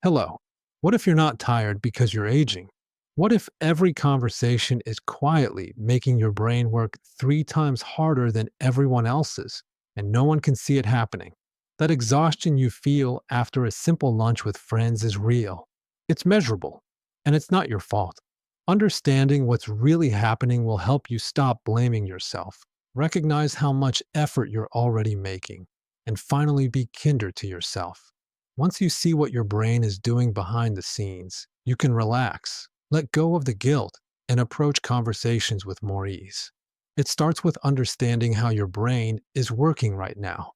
Hello. What if you're not tired because you're aging? What if every conversation is quietly making your brain work 3 times harder than everyone else's, and no one can see it happening? That exhaustion you feel after a simple lunch with friends is real. It's measurable, and it's not your fault. Understanding what's really happening will help you stop blaming yourself, recognize how much effort you're already making, and finally be kinder to yourself. Once you see what your brain is doing behind the scenes, you can relax, let go of the guilt, and approach conversations with more ease. It starts with understanding how your brain is working right now.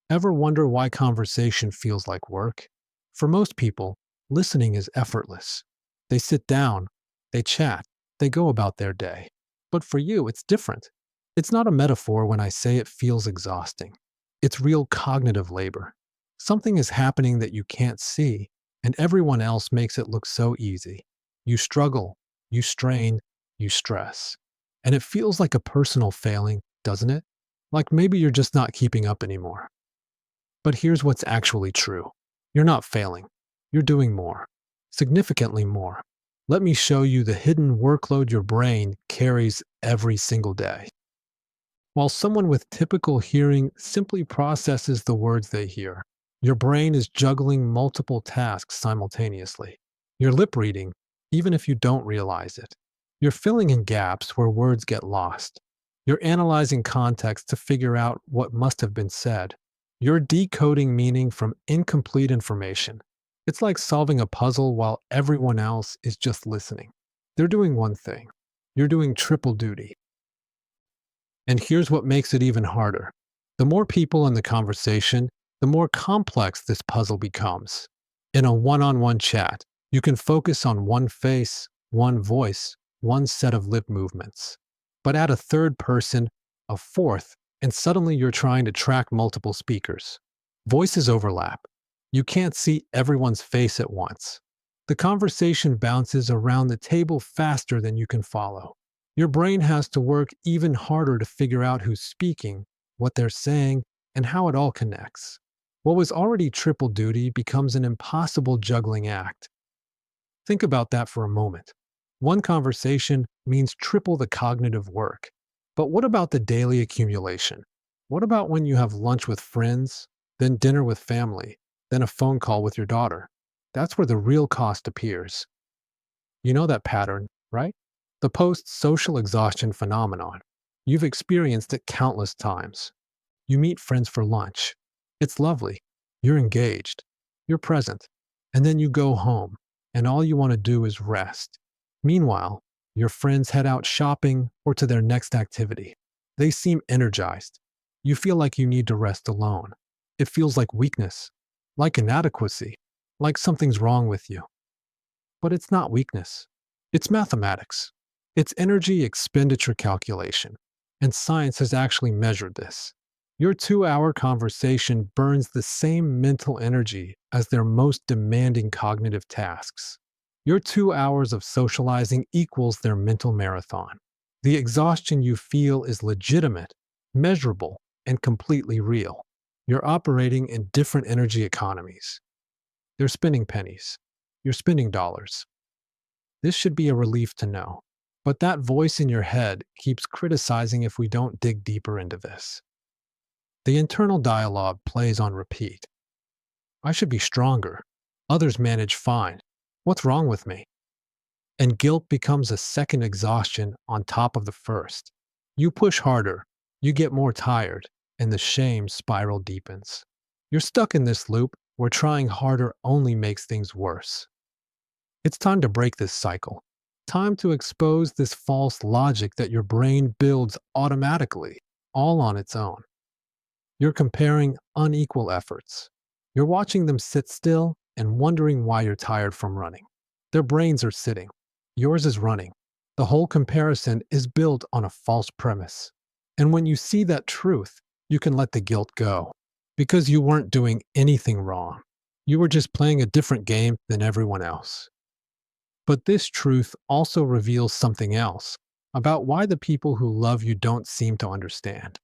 Ever wonder why conversation feels like work? For most people, listening is effortless. They sit down, they chat, they go about their day. But for you, it's different. It's not a metaphor when I say it feels exhausting. It's real cognitive labor. Something is happening that you can't see, and everyone else makes it look so easy. You struggle, you strain, you stress. And it feels like a personal failing, doesn't it? Like maybe you're just not keeping up anymore. But here's what's actually true. You're not failing. You're doing more. Significantly more. Let me show you the hidden workload your brain carries every single day. While someone with typical hearing simply processes the words they hear, your brain is juggling multiple tasks simultaneously. You're lip reading, even if you don't realize it. You're filling in gaps where words get lost. You're analyzing context to figure out what must have been said. You're decoding meaning from incomplete information. It's like solving a puzzle while everyone else is just listening. They're doing one thing. You're doing triple duty. And here's what makes it even harder. The more people in the conversation, the more complex this puzzle becomes. In a one-on-one chat, you can focus on one face, one voice, one set of lip movements. But add a third person, a fourth, and suddenly you're trying to track multiple speakers. Voices overlap. You can't see everyone's face at once. The conversation bounces around the table faster than you can follow. Your brain has to work even harder to figure out who's speaking, what they're saying, and how it all connects. What was already triple duty becomes an impossible juggling act. Think about that for a moment. One conversation means triple the cognitive work. But what about the daily accumulation? What about when you have lunch with friends, then dinner with family, then a phone call with your daughter? That's where the real cost appears. You know that pattern, right? The post-social exhaustion phenomenon. You've experienced it countless times. You meet friends for lunch. It's lovely. You're engaged. You're present. And then you go home, and all you want to do is rest. Meanwhile, your friends head out shopping or to their next activity. They seem energized. You feel like you need to rest alone. It feels like weakness, like inadequacy, like something's wrong with you. But it's not weakness. It's mathematics. It's energy expenditure calculation. And science has actually measured this. Your 2-hour conversation burns the same mental energy as their most demanding cognitive tasks. Your 2 hours of socializing equals their mental marathon. The exhaustion you feel is legitimate, measurable, and completely real. You're operating in different energy economies. They're spending pennies. You're spending dollars. This should be a relief to know. But that voice in your head keeps criticizing if we don't dig deeper into this. The internal dialogue plays on repeat. I should be stronger. Others manage fine. What's wrong with me? And guilt becomes a second exhaustion on top of the first. You push harder, you get more tired, and the shame spiral deepens. You're stuck in this loop where trying harder only makes things worse. It's time to break this cycle. Time to expose this false logic that your brain builds automatically, all on its own. You're comparing unequal efforts. You're watching them sit still and wondering why you're tired from running. Their brains are sitting. Yours is running. The whole comparison is built on a false premise. And when you see that truth, you can let the guilt go. Because you weren't doing anything wrong. You were just playing a different game than everyone else. But this truth also reveals something else about why the people who love you don't seem to understand.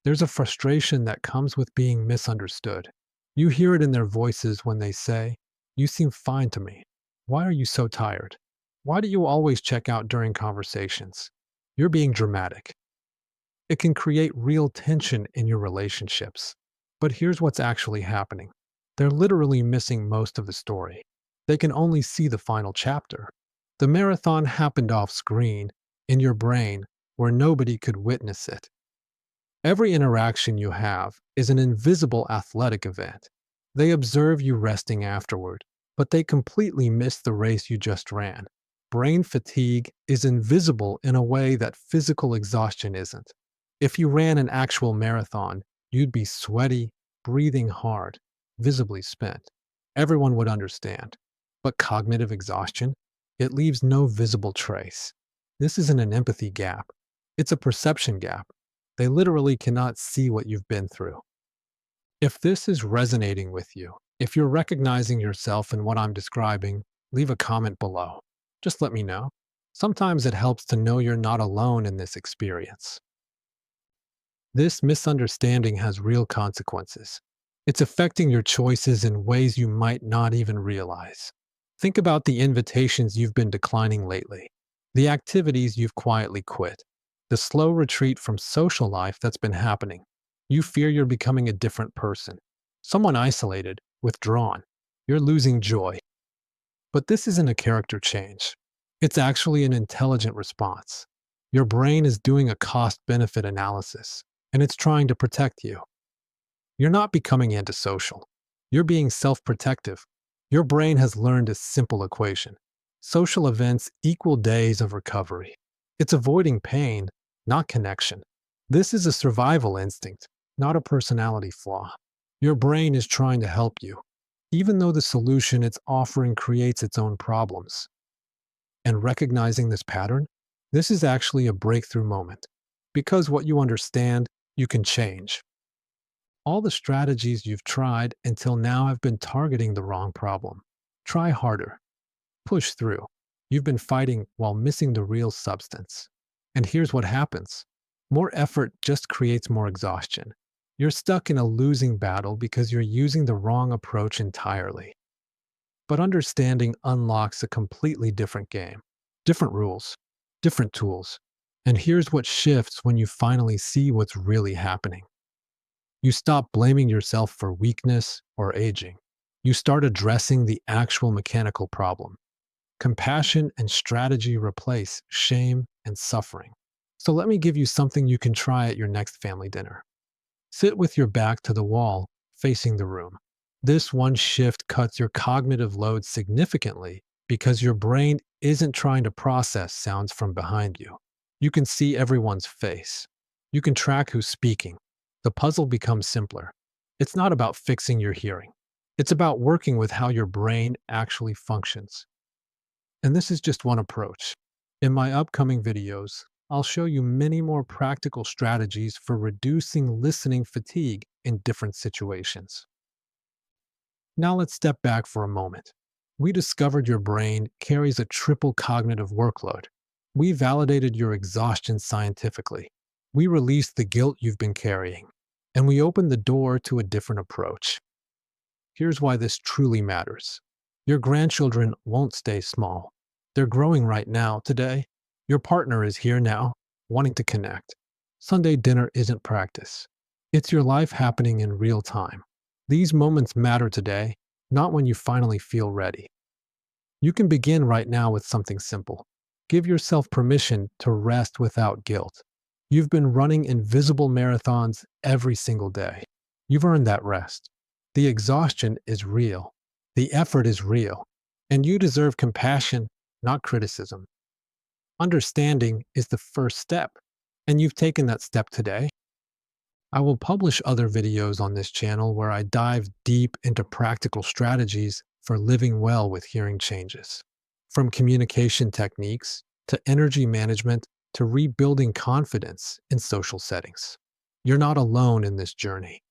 There's a frustration that comes with being misunderstood. You hear it in their voices when they say, You seem fine to me. Why are you so tired? Why do you always check out during conversations? You're being dramatic. It can create real tension in your relationships. But here's what's actually happening: they're literally missing most of the story. They can only see the final chapter. The marathon happened off screen, in your brain, where nobody could witness it. Every interaction you have is an invisible athletic event. They observe you resting afterward, but they completely miss the race you just ran. Brain fatigue is invisible in a way that physical exhaustion isn't. If you ran an actual marathon, you'd be sweaty, breathing hard, visibly spent. Everyone would understand. But cognitive exhaustion? It leaves no visible trace. This isn't an empathy gap, it's a perception gap. They literally cannot see what you've been through. If this is resonating with you, if you're recognizing yourself in what I'm describing, leave a comment below. Just let me know. Sometimes it helps to know you're not alone in this experience. This misunderstanding has real consequences. It's affecting your choices in ways you might not even realize. Think about the invitations you've been declining lately, the activities you've quietly quit, the slow retreat from social life that's been happening. You fear you're becoming a different person, someone isolated, withdrawn. You're losing joy. But this isn't a character change. It's actually an intelligent response. Your brain is doing a cost-benefit analysis, and it's trying to protect you. You're not becoming antisocial. You're being self-protective. Your brain has learned a simple equation: social events equal days of recovery. It's avoiding pain, not connection. This is a survival instinct, not a personality flaw. Your brain is trying to help you, even though the solution it's offering creates its own problems. And recognizing this pattern, this is actually a breakthrough moment. Because what you understand, you can change. All the strategies you've tried until now have been targeting the wrong problem. Try harder. Push through. You've been fighting while missing the real substance. And here's what happens: more effort just creates more exhaustion. You're stuck in a losing battle because you're using the wrong approach entirely. But understanding unlocks a completely different game. Different rules, different tools. And here's what shifts when you finally see what's really happening. You stop blaming yourself for weakness or aging. You start addressing the actual mechanical problem. Compassion and strategy replace shame and suffering. So let me give you something you can try at your next family dinner. Sit with your back to the wall, facing the room. This one shift cuts your cognitive load significantly because your brain isn't trying to process sounds from behind you. You can see everyone's face. You can track who's speaking. The puzzle becomes simpler. It's not about fixing your hearing. It's about working with how your brain actually functions. And this is just one approach. In my upcoming videos, I'll show you many more practical strategies for reducing listening fatigue in different situations. Now let's step back for a moment. We discovered your brain carries a triple cognitive workload. We validated your exhaustion scientifically. We released the guilt you've been carrying. And we opened the door to a different approach. Here's why this truly matters. Your grandchildren won't stay small. They're growing right now, today. Your partner is here now, wanting to connect. Sunday dinner isn't practice. It's your life happening in real time. These moments matter today, not when you finally feel ready. You can begin right now with something simple. Give yourself permission to rest without guilt. You've been running invisible marathons every single day. You've earned that rest. The exhaustion is real. The effort is real. And you deserve compassion, not criticism. Understanding is the first step, and you've taken that step today. I will publish other videos on this channel where I dive deep into practical strategies for living well with hearing changes. From communication techniques to energy management to rebuilding confidence in social settings. You're not alone in this journey.